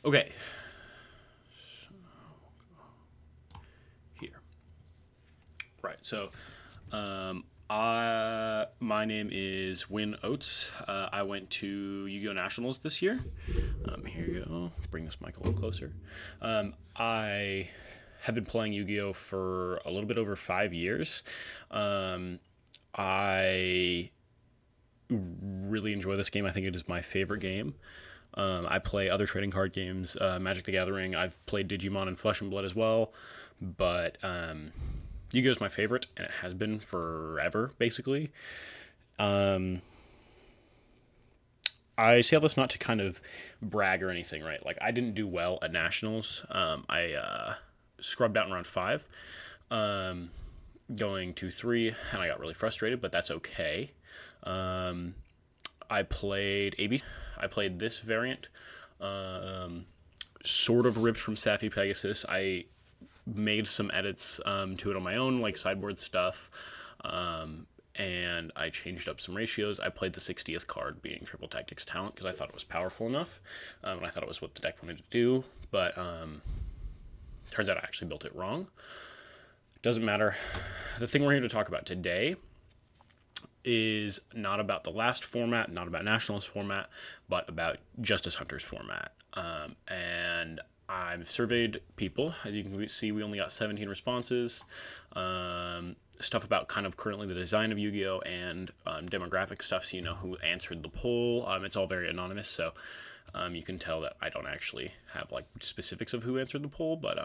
Okay. Here. Right. So, my name is Win Oates. I went to Yu-Gi-Oh! Nationals this year. Here you go. Bring this mic a little closer. I have been playing Yu-Gi-Oh! For a little bit over 5 years. I really enjoy this game. I think it is my favorite game. I play other trading card games, Magic the Gathering. I've played Digimon and Flesh and Blood as well, but Yu-Gi-Oh is my favorite, and it has been forever, basically. I say all this not to kind of brag or anything, right? Like, I didn't do well at Nationals. I scrubbed out in round five, going to three, and I got really frustrated, but that's okay. I played ABC. I played this variant, sort of ripped from Safi Pegasus. I made some edits to it on my own, like sideboard stuff, and I changed up some ratios. I played the 60th card being Triple Tactics Talent because I thought it was powerful enough, and I thought it was what the deck wanted to do, but turns out I actually built it wrong. Doesn't matter. The thing we're here to talk about today is not about the last format, not about Nationals format, but about Justice Hunters format. And I've surveyed people. As you can see, we only got 17 responses. Stuff about kind of currently the design of Yu-Gi-Oh! And demographic stuff, so you know who answered the poll. It's all very anonymous, so you can tell that I don't actually have like specifics of who answered the poll, but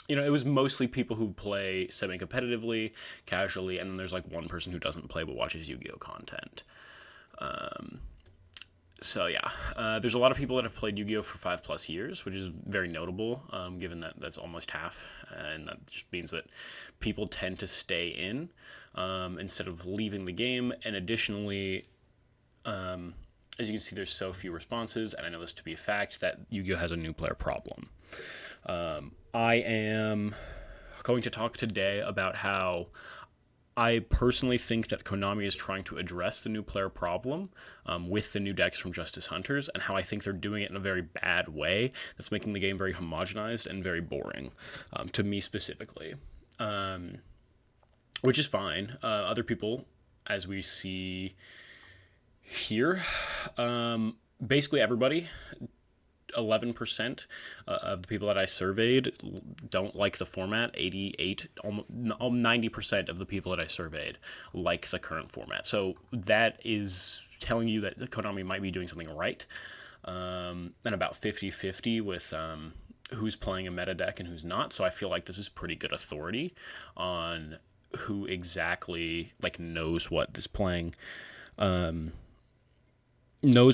it was mostly people who play semi-competitively, casually, and then there's like one person who doesn't play but watches Yu-Gi-Oh! Content. So yeah, there's a lot of people that have played Yu-Gi-Oh! For 5+ years, which is very notable, given that that's almost half, and that just means that people tend to stay in instead of leaving the game, and additionally, as you can see, there's so few responses, and I know this to be a fact, that Yu-Gi-Oh! Has a new player problem. I am going to talk today about how I personally think that Konami is trying to address the new player problem with the new decks from Justice Hunters, and how I think they're doing it in a very bad way that's making the game very homogenized and very boring, to me specifically, which is fine. Other people, as we see here, basically everybody, 11% of the people that I surveyed don't like the format. 88, almost 90% of the people that I surveyed like the current format. So that is telling you that Konami might be doing something right. And about 50-50 with who's playing a meta deck and who's not. So I feel like this is pretty good authority on who exactly knows what is playing, knows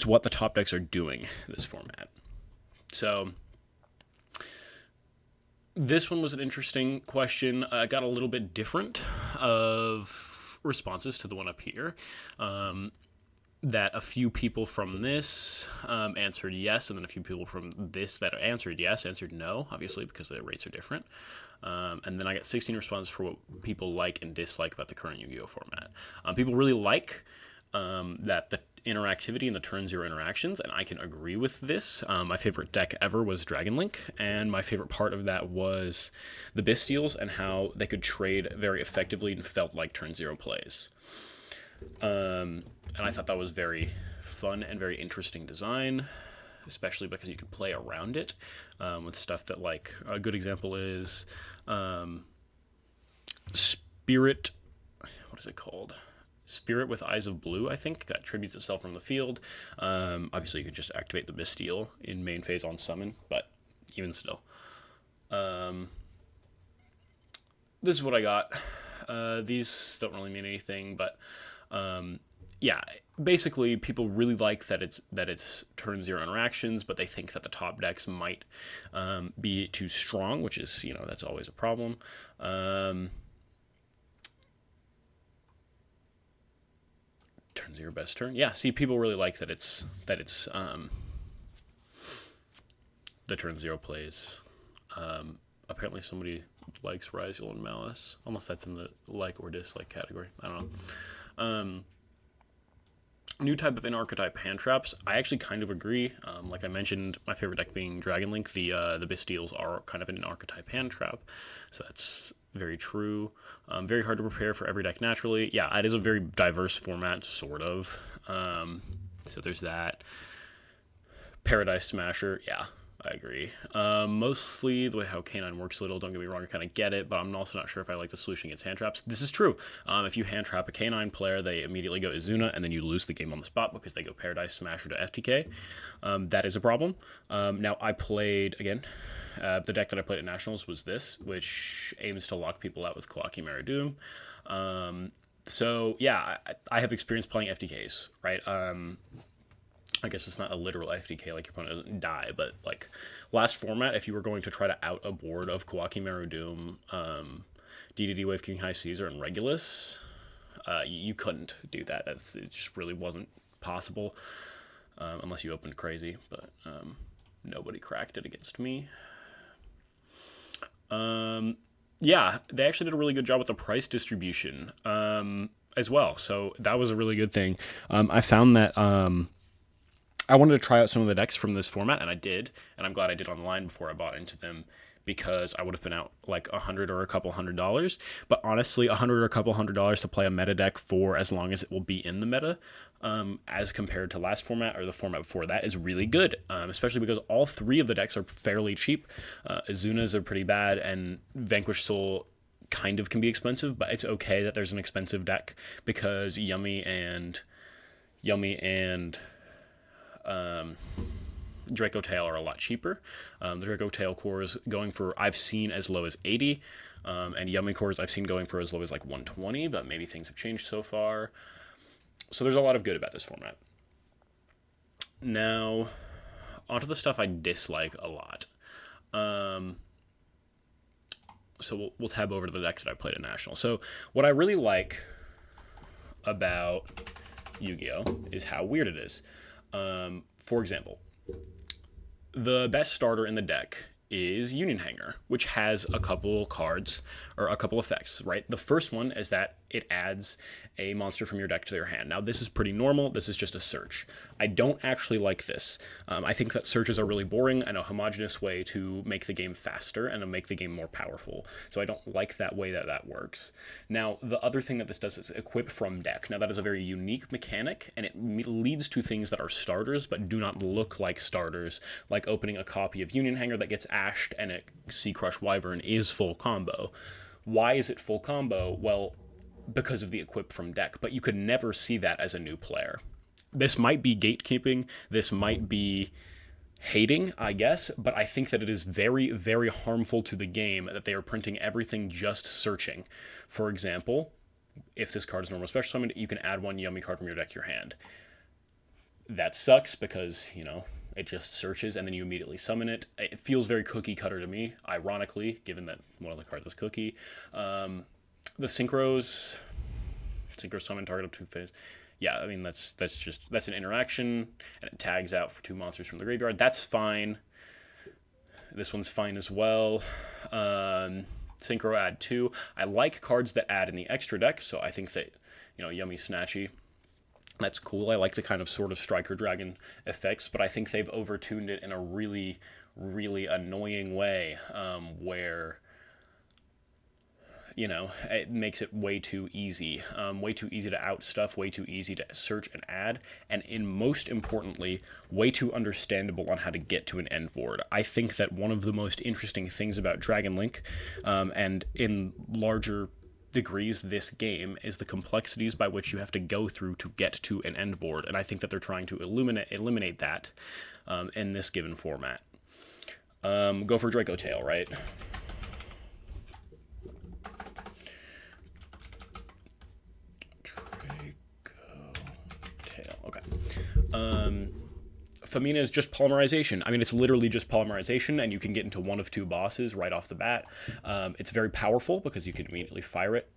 what the top decks are doing this format. So this one was an interesting question. I got a little bit different of responses to the one up here. That a few people from this answered yes, and then a few people from this that answered yes answered no, obviously, because the rates are different. And then I got 16 responses for what people like and dislike about the current Yu-Gi-Oh! Format. People really like that the interactivity and the turn zero interactions, and I can agree with this. My favorite deck ever was Dragon Link, and my favorite part of that was the Bystials and how they could trade very effectively and felt like turn zero plays. And I thought that was very fun and very interesting design, especially because you could play around it with stuff that, like, a good example is Spirit. What is it called? Spirit with Eyes of Blue, I think, that tributes itself from the field. Obviously, you could just activate the Bystial in main phase on summon, but even still. This is what I got. These don't really mean anything, but yeah, basically, people really like that it's turn zero interactions, but they think that the top decks might be too strong, which is, that's always a problem. Turn zero best turn. Yeah, see, people really like that it's the turn zero plays. Apparently somebody likes Ryziel and Malice, unless that's in the like or dislike category. I don't know. New type of in-archetype hand traps. I actually kind of agree. Like I mentioned, my favorite deck being Dragon Link. The Bastiles are kind of an archetype hand trap, so that's very true. Very hard to prepare for every deck naturally. Yeah, it is a very diverse format, sort of. So there's that. Paradise Smasher. Yeah, I agree. Mostly the way how Canine works a little, don't get me wrong, I kind of get it, but I'm also not sure if I like the solution against hand traps. This is true. If you hand trap a Canine player, they immediately go Izuna, and then you lose the game on the spot because they go Paradise Smasher to FTK. That is a problem. Now, I played, again, the deck that I played at Nationals was this, which aims to lock people out with Kawaki Maradoom. So, yeah, I have experience playing FTKs, right? I guess it's not a literal FTK, like your opponent doesn't die, but like last format, if you were going to try to out a board of Kawaki Maradoom, DDD Wave King High Caesar, and Regulus, you couldn't do that. It just really wasn't possible unless you opened crazy, but nobody cracked it against me. Yeah, they actually did a really good job with the price distribution as well, so that was a really good thing. I found that I wanted to try out some of the decks from this format, and I did, and I'm glad I did online before I bought into them, because I would have been out like $100 or a couple $100. But honestly, $100 or a couple $100 to play a meta deck for as long as it will be in the meta, as compared to last format or the format before that, is really good. Especially because all three of the decks are fairly cheap. Izuna's are pretty bad, and Vanquish Soul kind of can be expensive, but it's okay that there's an expensive deck because Yummy and Draco Tail are a lot cheaper. The Draco Tail cores going for, I've seen as low as 80, and Yummy cores I've seen going for as low as like 120, but maybe things have changed so far. So there's a lot of good about this format. Now, onto the stuff I dislike a lot. So we'll tab over to the deck that I played at National. So what I really like about Yu-Gi-Oh! Is how weird it is. For example, the best starter in the deck is Union Hanger, which has a couple cards, or a couple effects, right? The first one is that it adds a monster from your deck to their hand. Now, this is pretty normal. This is just a search. I don't actually like this. I think that searches are really boring and a homogenous way to make the game faster and to make the game more powerful. So I don't like that way that works. Now, the other thing that this does is equip from deck. Now, that is a very unique mechanic, and it leads to things that are starters but do not look like starters, like opening a copy of Union Hanger that gets ashed and a Sea Crush Wyvern is full combo. Why is it full combo? Well, because of the equip from deck, but you could never see that as a new player. This might be gatekeeping, this might be hating, I guess, but I think that it is very, very harmful to the game that they are printing everything just searching. For example, if this card is normal special summoned, you can add one Yummy card from your deck to your hand. That sucks because, it just searches and then you immediately summon it. It feels very cookie cutter to me, ironically, given that one of the cards is cookie. The synchro summon target up to phase. Yeah, I mean that's an interaction, and it tags out for 2 monsters from the graveyard. That's fine. This one's fine as well. Synchro add 2. I like cards that add in the extra deck, so I think that Yummy Snatchy, that's cool. I like the kind of sort of Striker Dragon effects, but I think they've overtuned it in a really, really annoying way, where it makes it way too easy to out stuff, way too easy to search and add, and most importantly, way too understandable on how to get to an end board. I think that one of the most interesting things about Dragon Link, and in larger degrees this game, is the complexities by which you have to go through to get to an end board, and I think that they're trying to eliminate that in this given format. Go for Draco Tail, right? Famina is just polymerization. I mean, it's literally just polymerization, and you can get into one of 2 bosses right off the bat. It's very powerful because you can immediately fire it.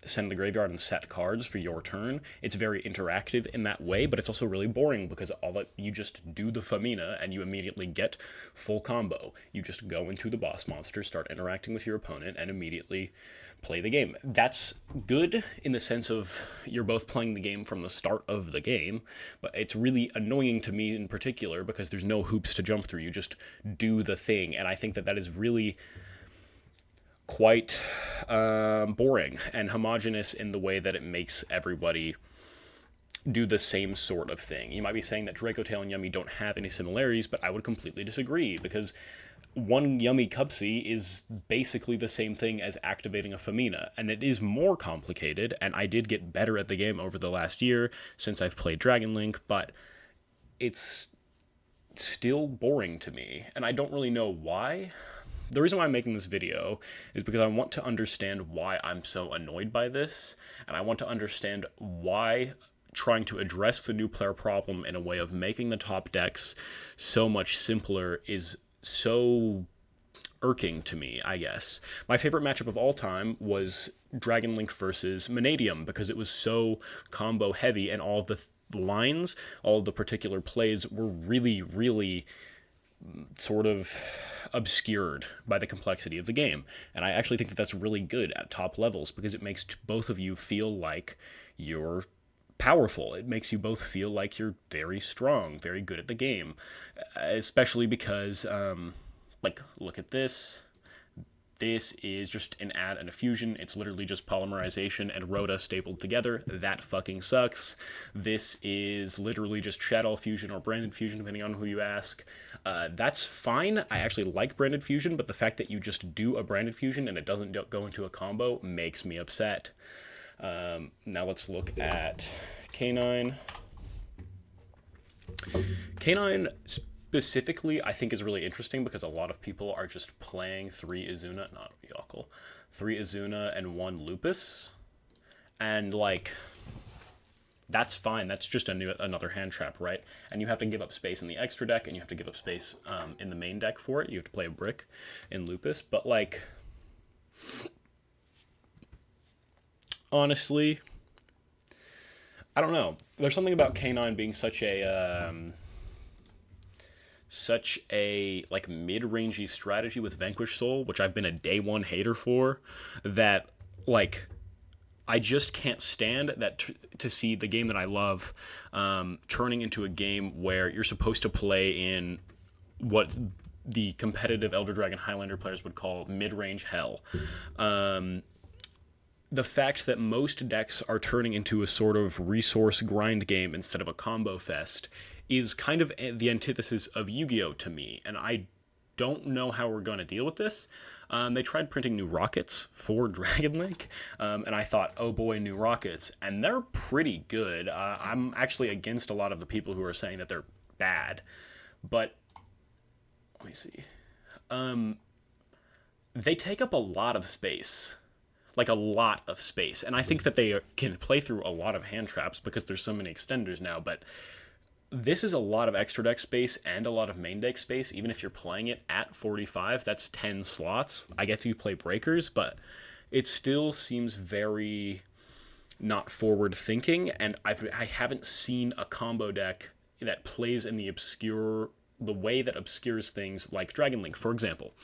send the graveyard and set cards for your turn. It's very interactive in that way, but it's also really boring because all that you just do the Famina and you immediately get full combo. You just go into the boss monster, start interacting with your opponent, and immediately play the game. That's good in the sense of you're both playing the game from the start of the game, but it's really annoying to me in particular because there's no hoops to jump through. You just do the thing, and I think that is really quite boring and homogenous in the way that it makes everybody do the same sort of thing. You might be saying that Dracotail and Yummy don't have any similarities, but I would completely disagree, because one Yummy Cupsy is basically the same thing as activating a Famina, and it is more complicated, and I did get better at the game over the last year since I've played Dragon Link, but it's still boring to me, and I don't really know why. The reason why I'm making this video is because I want to understand why I'm so annoyed by this, and I want to understand why trying to address the new player problem in a way of making the top decks so much simpler is so irking to me, I guess. My favorite matchup of all time was Dragon Link versus Mannadium, because it was so combo heavy, and all of the lines, all of the particular plays were really, really sort of obscured by the complexity of the game. And I actually think that that's really good at top levels, because it makes both of you feel like you're powerful. It makes you both feel like you're very strong, very good at the game, especially because, like, look at this. This is just an add and a fusion. It's literally just polymerization and Rhoda stapled together. That fucking sucks. This is literally just Shadow Fusion or Branded Fusion, depending on who you ask. That's fine. I actually like Branded Fusion, but the fact that you just do a Branded Fusion and it doesn't go into a combo makes me upset. Now let's look at K9. K9 specifically, I think, is really interesting because a lot of people are just playing 3 Izuna, not Yockel, 3 Izuna and 1 Lupus, and, like, that's fine. That's just another hand trap, right? And you have to give up space in the extra deck, and you have to give up space in the main deck for it. You have to play a brick in Lupus, but, like, honestly, I don't know. There's something about K9 being such a like mid-rangey strategy with Vanquish Soul, which I've been a day one hater for, that, like, I just can't stand that to see the game that I love turning into a game where you're supposed to play in what the competitive Elder Dragon Highlander players would call mid-range hell. The fact that most decks are turning into a sort of resource grind game instead of a combo fest is kind of the antithesis of Yu-Gi-Oh! To me, and I don't know how we're going to deal with this. They tried printing new rockets for Dragon Link, and I thought, oh boy, new rockets, and they're pretty good. I'm actually against a lot of the people who are saying that they're bad, but let me see. They take up a lot of space. Like, a lot of space, and I think that they can play through a lot of hand traps because there's so many extenders now, but this is a lot of extra deck space and a lot of main deck space. Even if you're playing it at 45, that's 10 slots. I get to play breakers, but it still seems very not forward thinking, and I haven't seen a combo deck that plays in the way that obscures things like Dragon Link, for example.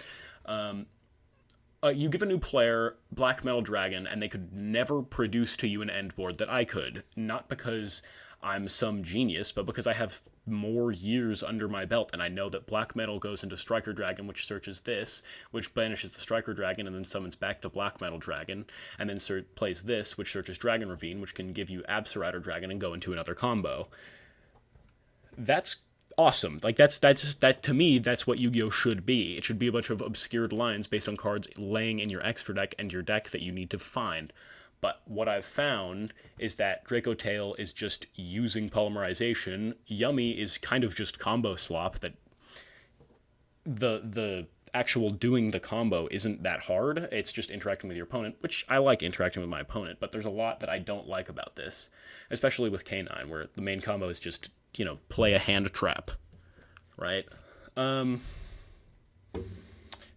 You give a new player Black Metal Dragon, and they could never produce to you an end board that I could. Not because I'm some genius, but because I have more years under my belt, and I know that Black Metal goes into Striker Dragon, which searches this, which banishes the Striker Dragon, and then summons back the Black Metal Dragon, and then plays this, which searches Dragon Ravine, which can give you Absorider Dragon and go into another combo. That's awesome. Like, that to me, that's what Yu-Gi-Oh! Should be. It should be a bunch of obscured lines based on cards laying in your extra deck and your deck that you need to find. But what I've found is that Dracotail is just using polymerization. Yummy is kind of just combo slop, that the actual doing the combo isn't that hard. It's just interacting with your opponent, which I like interacting with my opponent, but there's a lot that I don't like about this, especially with K9, where the main combo is just, play a hand trap, right?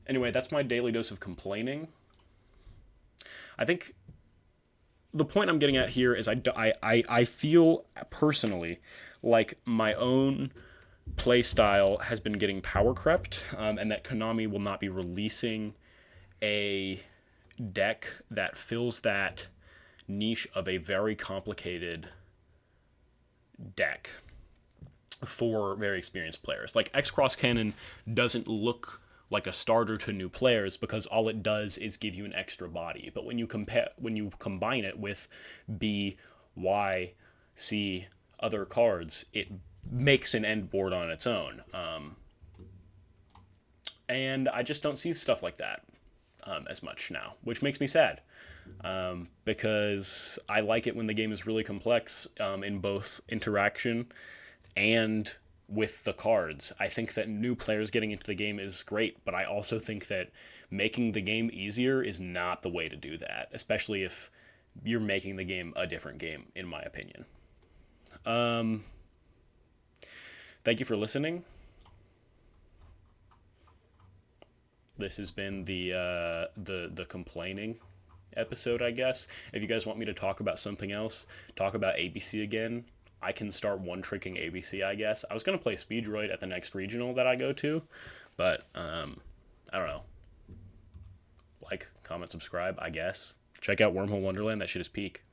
Anyway, that's my daily dose of complaining. I think the point I'm getting at here is I feel personally like my own play style has been getting power crept, and that Konami will not be releasing a deck that fills that niche of a very complicated deck for very experienced players. Like X Cross Cannon doesn't look like a starter to new players because all it does is give you an extra body. But when you combine it with B, Y, C, other cards, it makes an end board on its own. And I just don't see stuff like that as much now, which makes me sad. Because I like it when the game is really complex in both interaction and with the cards. I think that new players getting into the game is great, but I also think that making the game easier is not the way to do that, especially if you're making the game a different game, in my opinion. Thank you for listening. This has been the complaining episode, I guess. If you guys want me to talk about something else, talk about ABC again, I can start one-tricking ABC, I guess. I was going to play Speedroid at the next regional that I go to, but I don't know. Like, comment, subscribe, I guess. Check out Wormhole Wonderland. That shit is peak.